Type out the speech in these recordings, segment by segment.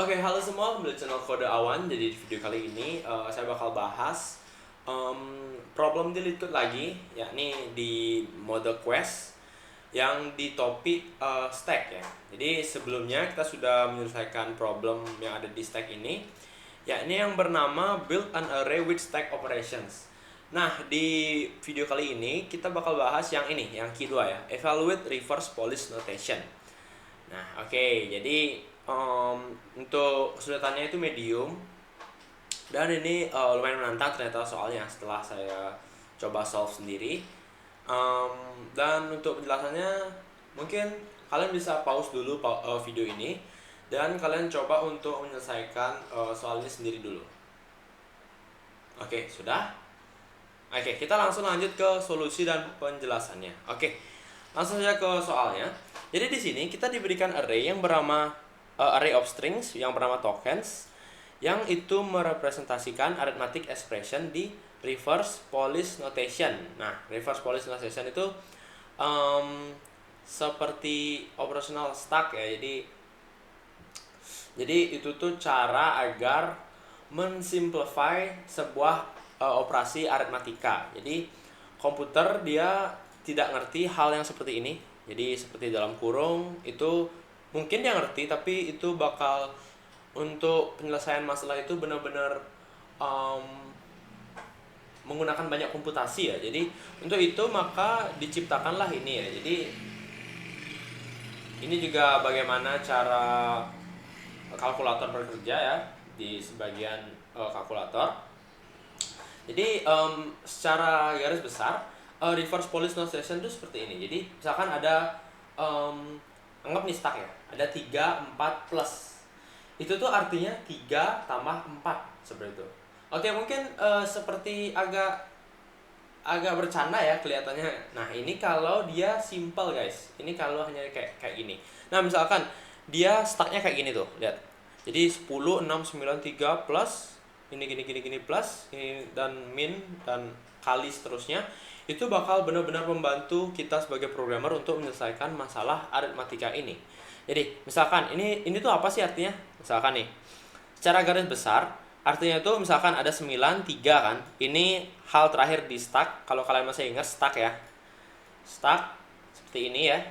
Halo semua, kembali di channel Kode Awan. Jadi di video kali ini saya bakal bahas problem di LeetCode lagi, yakni di mode quest yang di topik stack ya. Jadi sebelumnya kita sudah menyelesaikan problem yang ada di stack ini, yakni yang bernama build an array with stack operations. Nah, di video kali ini kita bakal bahas yang ini, yang kedua ya, evaluate reverse polish notation. Nah, jadi untuk kesulitannya itu medium, dan ini lumayan menantang ternyata soalnya setelah saya coba solve sendiri. Dan untuk penjelasannya mungkin kalian bisa pause dulu video ini dan kalian coba untuk menyelesaikan soal ini sendiri dulu. Sudah? Kita langsung lanjut ke solusi dan penjelasannya. Langsung saja ke soalnya. Jadi di sini kita diberikan array yang bernama array of strings yang bernama tokens, yang itu merepresentasikan arithmetic expression di reverse polish notation. Nah, reverse polish notation itu seperti operational stack ya. Jadi itu tuh cara agar mensimplify sebuah operasi aritmatika. Jadi komputer dia tidak ngerti hal yang seperti ini. Jadi seperti dalam kurung itu mungkin dia ngerti, tapi itu bakal untuk penyelesaian masalah itu benar-benar menggunakan banyak komputasi ya. Jadi untuk itu maka diciptakanlah ini ya. Jadi ini juga bagaimana cara kalkulator bekerja ya di sebagian kalkulator. Jadi secara garis besar reverse polish notation itu seperti ini. Jadi misalkan ada anggap nih stack ya, ada 3, 4, plus. Itu tuh artinya 3 tambah 4 seperti itu. Mungkin seperti agak bercanda ya kelihatannya. Nah, ini kalau dia simple guys. Ini kalau hanya kayak gini. Nah, misalkan dia stacknya kayak gini tuh, lihat. Jadi 10, 6, 9, 3 plus ini gini plus ini dan min dan kali seterusnya. Itu bakal benar-benar membantu kita sebagai programmer untuk menyelesaikan masalah aritmatika ini. Jadi misalkan ini tuh apa sih artinya? Misalkan nih, secara garis besar artinya itu misalkan ada 9, 3 kan. Ini hal terakhir di stack. Kalau kalian masih ingat stack ya, stack seperti ini ya.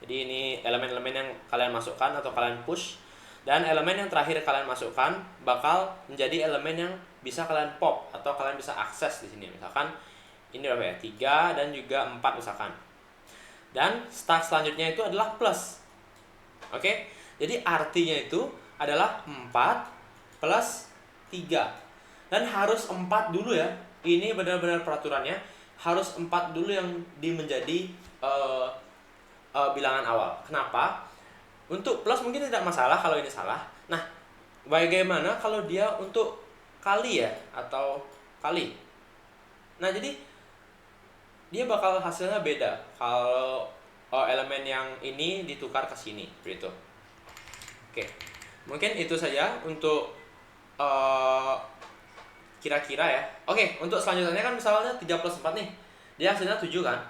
Jadi ini elemen-elemen yang kalian masukkan atau kalian push, dan elemen yang terakhir kalian masukkan bakal menjadi elemen yang bisa kalian pop atau kalian bisa akses di sini. Misalkan ini berapa ya? 3 dan juga 4 misalkan. Dan stack selanjutnya itu adalah plus. Jadi artinya itu adalah 4 plus 3. Dan harus 4 dulu ya. Ini benar-benar peraturannya harus 4 dulu yang menjadi bilangan awal. Kenapa? Untuk plus mungkin tidak masalah kalau ini salah. Nah, bagaimana kalau dia untuk kali ya atau kali? Nah, jadi dia bakal hasilnya beda kalau elemen yang ini ditukar ke sini begitu. Mungkin itu saja untuk kira-kira ya. Untuk selanjutnya kan misalnya 3 plus 4 nih, dia hasilnya 7 kan.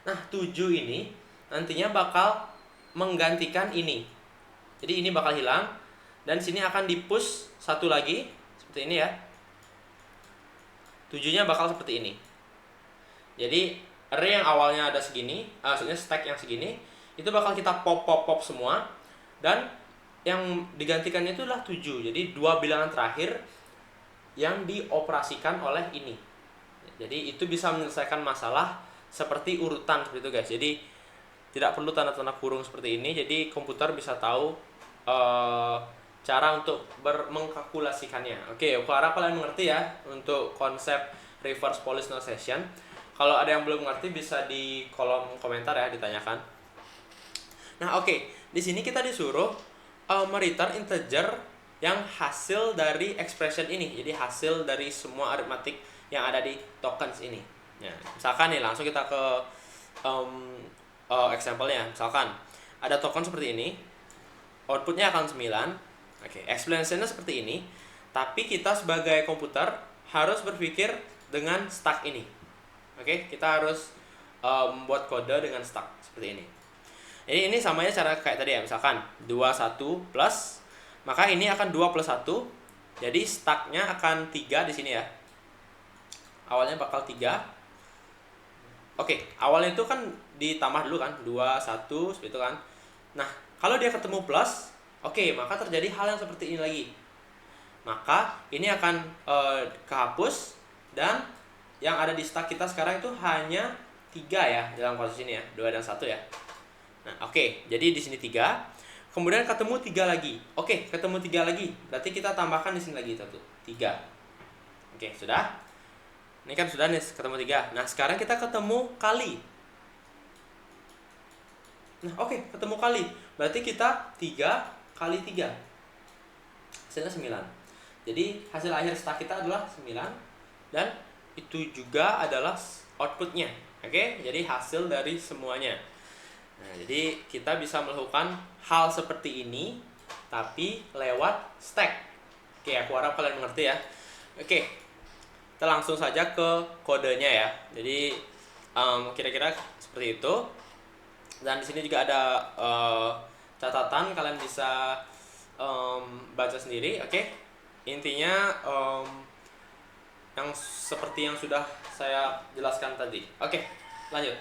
Nah, 7 ini nantinya bakal menggantikan ini. Jadi ini bakal hilang dan sini akan di-push satu lagi seperti ini ya. 7-nya bakal seperti ini. Jadi array yang awalnya ada segini, maksudnya stack yang segini, itu bakal kita pop semua, dan yang digantikannya itu adalah 7. Jadi 2 bilangan terakhir yang dioperasikan oleh ini. Jadi itu bisa menyelesaikan masalah seperti urutan seperti itu guys. Jadi tidak perlu tanda-tanda kurung seperti ini. Jadi komputer bisa tahu cara untuk mengkalkulasikannya. Aku harap kalian mengerti ya untuk konsep reverse polish notation. Kalau ada yang belum mengerti bisa di kolom komentar ya, ditanyakan. Nah, di sini kita disuruh mereturn integer yang hasil dari expression ini. Jadi hasil dari semua aritmatik yang ada di tokens ini. Ya, misalkan nih langsung kita ke example-nya. Misalkan ada token seperti ini, outputnya akan 9. Explanation-nya seperti ini. Tapi kita sebagai komputer harus berpikir dengan stack ini. Kita harus membuat kode dengan stack seperti ini. Jadi ini samanya cara kayak tadi ya, misalkan 21 plus maka ini akan 2 plus 1. Jadi stacknya akan 3 di sini ya. Awalnya bakal 3. Oke, awalnya itu kan ditambah dulu kan, 2, 1, seperti itu kan. Nah, kalau dia ketemu plus, oke, maka terjadi hal yang seperti ini lagi. Maka ini akan kehapus, dan yang ada di stack kita sekarang itu hanya 3 ya dalam kasus ini ya, 2 dan 1 ya. Nah, oke, jadi di sini 3. Kemudian ketemu 3 lagi. Oke, ketemu 3 lagi. Berarti kita tambahkan di sini lagi 1, 3. Oke, sudah. Ini kan sudah nih ketemu 3. Nah, sekarang kita ketemu kali. Nah, oke, ketemu kali. Berarti kita 3 kali 3. Hasilnya 9. Jadi hasil akhir stack kita adalah 9, dan itu juga adalah outputnya. Oke, jadi hasil dari semuanya. Nah, jadi kita bisa melakukan hal seperti ini tapi lewat stack. Oke, aku harap kalian mengerti ya. Oke, kita langsung saja ke kodenya ya. Jadi kira-kira seperti itu. Dan di sini juga ada catatan, kalian bisa baca sendiri. Oke, intinya yang seperti yang sudah saya jelaskan tadi. Oke, lanjut.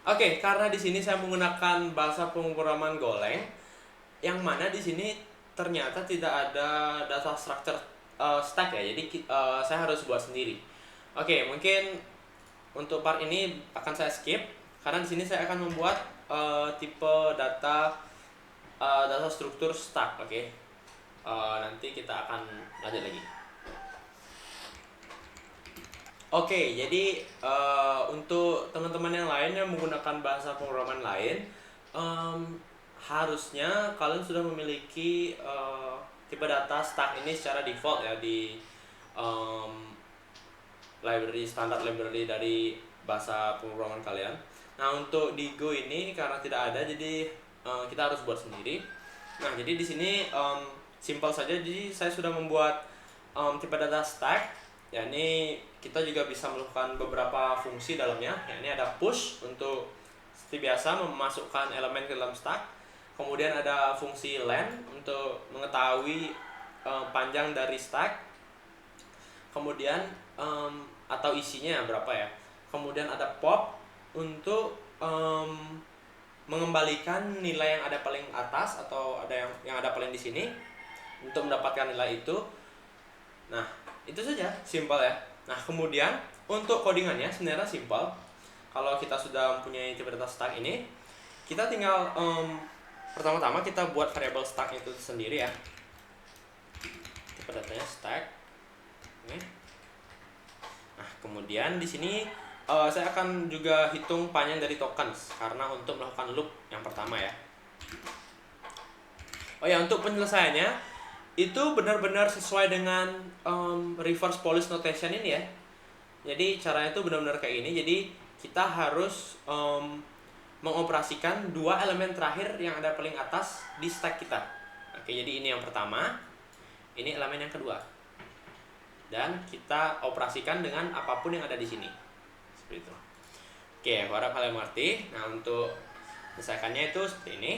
Oke, karena di sini saya menggunakan bahasa pemrograman Golang, yang mana di sini ternyata tidak ada data structure stack ya. Jadi saya harus buat sendiri. Oke, mungkin untuk part ini akan saya skip karena di sini saya akan membuat tipe data struktur stack. Oke, nanti kita akan lanjut lagi. Oke, jadi untuk teman-teman yang lain yang menggunakan bahasa pemrograman lain, harusnya kalian sudah memiliki tipe data stack ini secara default ya di library, standar library dari bahasa pemrograman kalian. Nah, untuk di Go ini karena tidak ada, jadi kita harus buat sendiri. Nah, jadi di sini simple saja. Jadi saya sudah membuat tipe data stack. Ya, ini kita juga bisa melakukan beberapa fungsi dalamnya. Ya, ini ada push untuk seperti biasa memasukkan elemen ke dalam stack. Kemudian ada fungsi len untuk mengetahui panjang dari stack. Kemudian atau isinya berapa ya. Kemudian ada pop untuk mengembalikan nilai yang ada paling atas atau ada yang ada paling di sini untuk mendapatkan nilai itu. Nah, itu saja, simpel ya. Nah, kemudian untuk codingannya sebenarnya simpel. Kalau kita sudah mempunyai tipe data stack ini, kita tinggal pertama-tama kita buat variable stack itu sendiri ya. Tipe datanya stack. Oke. Nah, kemudian di sini saya akan juga hitung panjang dari tokens karena untuk melakukan loop yang pertama ya. Oh ya, untuk penyelesaiannya itu benar-benar sesuai dengan reverse Polish notation ini ya. Jadi caranya itu benar-benar kayak ini. Jadi kita harus mengoperasikan dua elemen terakhir yang ada paling atas di stack kita. Oke, jadi ini yang pertama, ini elemen yang kedua, dan kita operasikan dengan apapun yang ada di sini seperti itu. Oke, aku harap kalian mengerti. Nah, untuk menyelesaikannya itu seperti ini.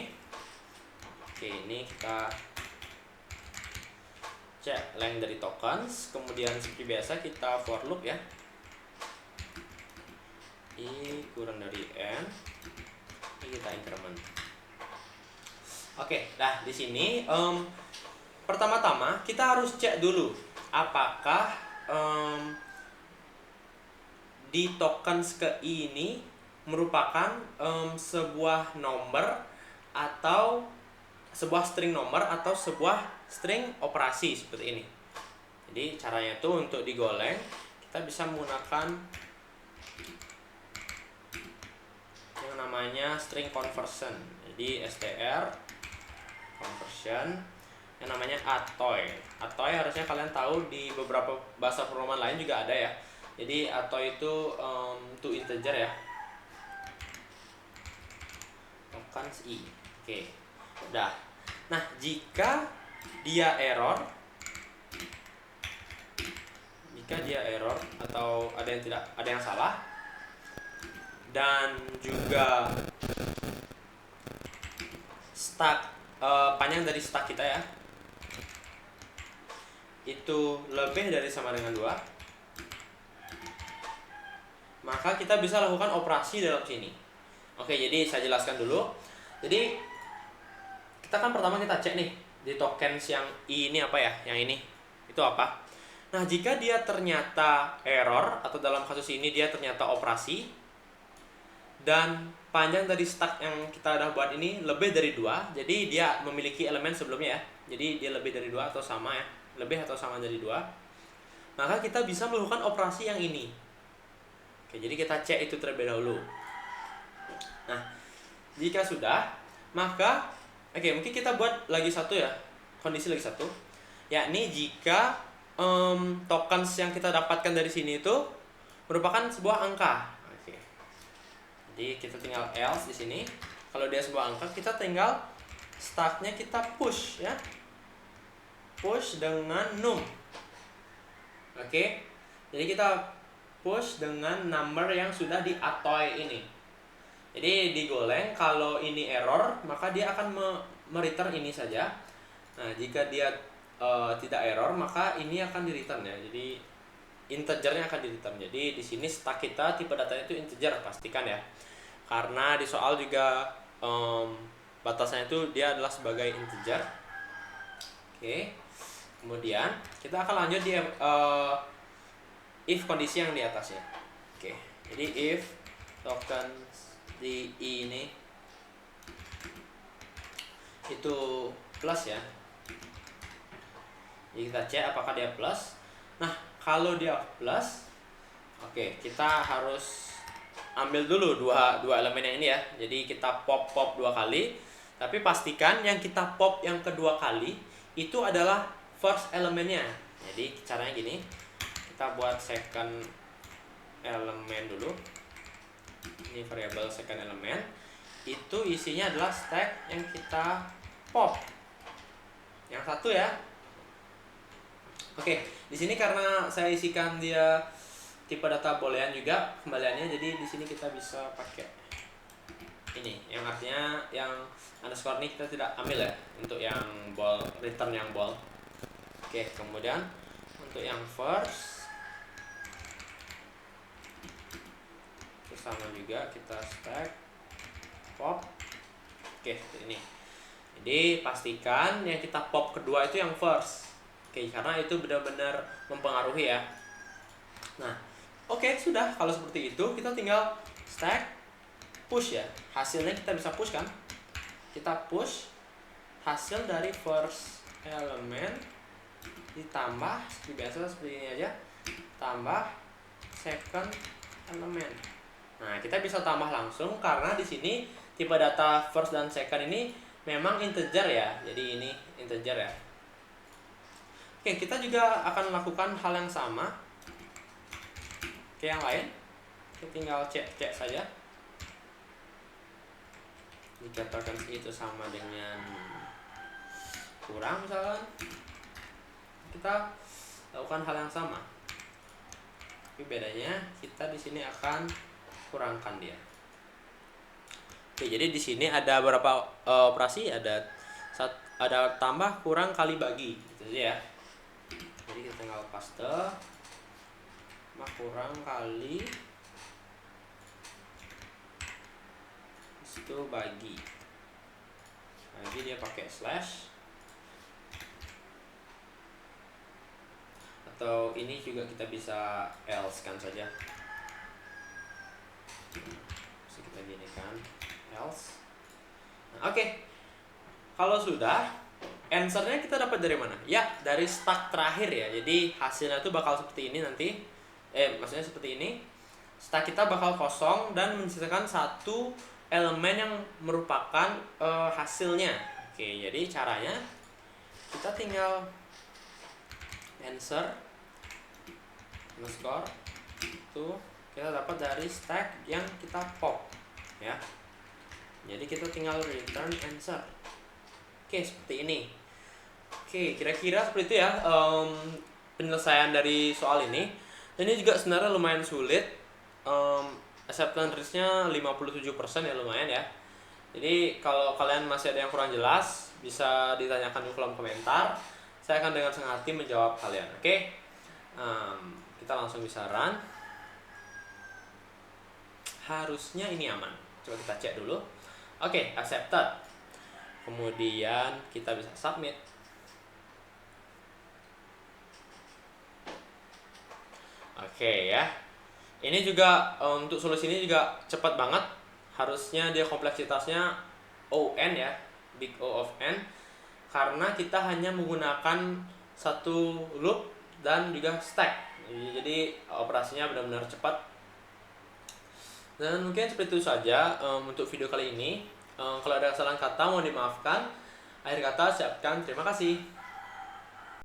Oke, ini kita cek length dari tokens, kemudian seperti biasa kita for loop ya. I kurang dari n, ini kita increment. Oke, nah di sini pertama-tama kita harus cek dulu apakah di tokens ke I ini merupakan sebuah nomor atau sebuah string nomor atau sebuah string operasi seperti ini. Jadi caranya itu untuk di Golang kita bisa menggunakan yang namanya string conversion. Jadi str conversion yang namanya atoy. Atoy harusnya kalian tahu di beberapa bahasa pemrograman lain juga ada ya. Jadi atoy itu to integer ya. Tokens I. Oke. Udah. Nah, jika dia error atau ada yang salah, dan juga stack panjang dari stack kita ya, itu lebih dari sama dengan 2, maka kita bisa lakukan operasi dalam sini. Oke, jadi saya jelaskan dulu. Jadi kita kan pertama kita cek nih di tokens yang I ini apa ya, yang ini itu apa. Nah, jika dia ternyata error atau dalam kasus ini dia ternyata operasi dan panjang dari stack yang kita udah buat ini lebih dari 2, jadi dia memiliki elemen sebelumnya ya. Jadi dia lebih dari 2 atau sama ya, lebih atau sama dari 2, maka kita bisa melakukan operasi yang ini. Oke, jadi kita cek itu terlebih dahulu. Nah, jika sudah, maka mungkin kita buat lagi satu ya, kondisi lagi satu, yakni jika tokens yang kita dapatkan dari sini itu merupakan sebuah angka. Oke. Jadi kita tinggal else di sini. Kalau dia sebuah angka, kita tinggal stacknya kita push ya. Push dengan num. Oke. Jadi kita push dengan number yang sudah di-atoy ini. Jadi digoleng, kalau ini error, maka dia akan mereturn ini saja. Nah, jika dia tidak error, maka ini akan di-return ya. Jadi integernya akan di-return. Jadi di sini stack kita tipe datanya itu integer, pastikan ya. Karena di soal juga batasnya itu dia adalah sebagai integer. Oke. Kemudian kita akan lanjut di if kondisi yang di atasnya. Oke. Jadi if token di I ini itu plus ya. Jadi kita cek apakah dia plus. Nah, kalau dia plus, oke, kita harus ambil dulu dua elemen yang ini ya. Jadi kita pop 2 kali, tapi pastikan yang kita pop yang kedua kali itu adalah first elemennya. Jadi caranya gini, kita buat second elemen dulu. Ini variabel second elemen, itu isinya adalah stack yang kita pop yang satu ya. Oke, di sini karena saya isikan dia tipe data boolean juga kembaliannya, jadi di sini kita bisa pakai ini, yang artinya yang underscore ini kita tidak ambil ya untuk yang bool, return yang bool. Oke, kemudian untuk yang first itu sama juga, kita stack pop. Oke, ini. Jadi pastikan yang kita pop kedua itu yang first. Oke, karena itu benar-benar mempengaruhi ya. Nah, oke, sudah. Kalau seperti itu, kita tinggal stack, push ya. Hasilnya kita bisa push kan? Kita push hasil dari first elemen ditambah seperti biasa, seperti ini aja, tambah second elemen. Nah, kita bisa tambah langsung karena di sini tipe data first dan second ini memang integer ya. Jadi ini integer ya. Oke, kita juga akan melakukan hal yang sama ke yang lain. Kita tinggal cek saja. Jika tokens itu sama dengan kurang misalkan, kita lakukan hal yang sama. Tapi bedanya kita di sini akan kurangkan dia. Oke, jadi di sini ada beberapa operasi, ada tambah, kurang, kali, bagi, gitu ya. Jadi kita tinggal paste, kurang kali itu bagi dia pakai slash, atau ini juga kita bisa else kan saja. Bisa kita gini kan, else. Nah, oke. Kalau sudah, answernya kita dapat dari mana? Ya, dari stack terakhir ya. Jadi hasilnya itu bakal seperti ini nanti. Maksudnya seperti ini. Stack kita bakal kosong dan menyisakan satu elemen yang merupakan hasilnya. Oke, jadi caranya kita tinggal answer underscore itu kita dapat dari stack yang kita pop ya. Jadi kita tinggal return answer. Oke, seperti ini. Oke, kira-kira seperti itu ya penyelesaian dari soal ini. Dan ini juga sebenarnya lumayan sulit. Acceptance rate-nya 57% ya, lumayan ya. Jadi kalau kalian masih ada yang kurang jelas, bisa ditanyakan di kolom komentar. saya akan dengan senang hati menjawab kalian. Oke? Kita langsung bisa run. Harusnya ini aman. Coba kita cek dulu. Oke, accepted. Kemudian kita bisa submit. Oke ya. Ini juga untuk solusi ini juga cepat banget. Harusnya dia kompleksitasnya ON ya, big O of N. Karena kita hanya menggunakan satu loop dan juga stack. Jadi operasinya benar-benar cepat. Dan mungkin seperti itu saja untuk video kali ini. Kalau ada kesalahan kata mohon dimaafkan. Akhir kata siapkan. Terima kasih.